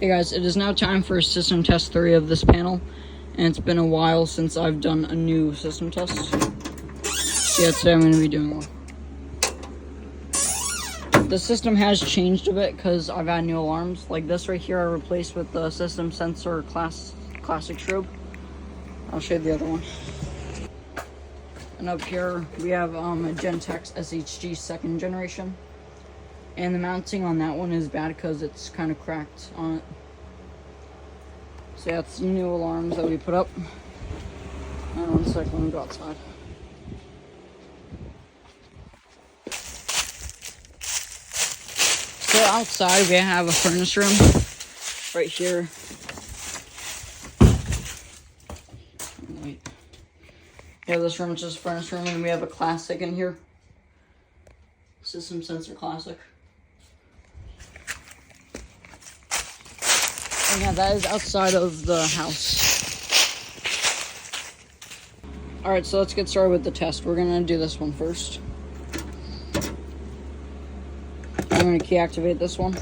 Hey guys, it is now time for system test 3 of this panel, and it's been a while since I've done a new system test. So yeah, today I'm going to be doing one. The system has changed a bit because I've added new alarms. Like this right here I replaced with the system sensor classic strobe. I'll show you the other one. And up here we have a Gentex SHG 2nd generation. And the mounting on that one is bad because it's kind of cracked on it. So yeah, it's the new alarms that we put up. 1 second, let me go outside. So outside we have a furnace room right here. Wait. Yeah, this room is just a furnace room, and we have a classic in here. System sensor classic. And yeah, that is outside of the house. Alright, so let's get started with the test. We're gonna do this one first. I'm gonna key activate this one.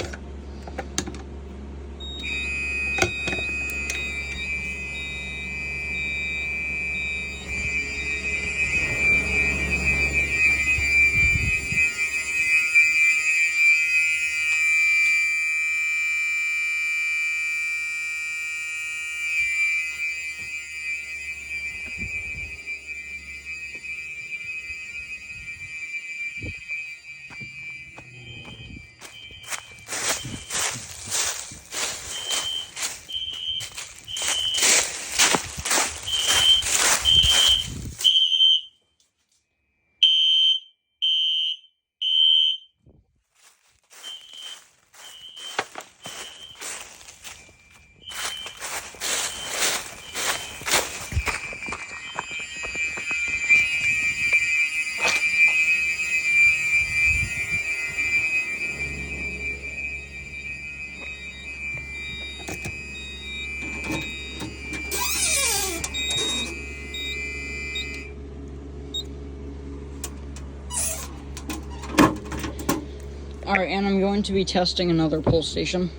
Alright, and I'm going to be testing another pull station.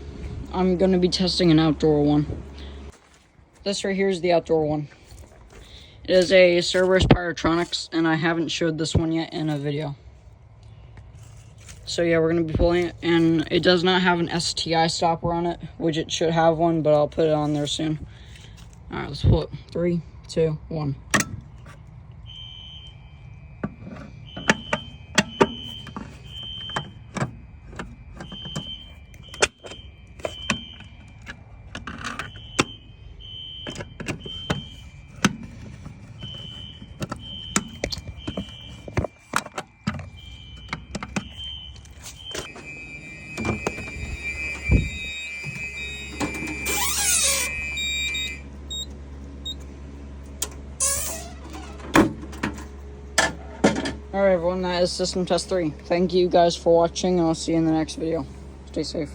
I'm going to be testing an outdoor one. This right here is the outdoor one. It is a Cerberus pyrotronics, and I haven't showed this one yet in a video. So yeah, we're going to be pulling it, and it does not have an STI stopper on it, which it should have one, but I'll put it on there soon. Alright, let's pull it. 3, 2, 1. Alright everyone, that is system test 3. Thank you guys for watching, and I'll see you in the next video. Stay safe.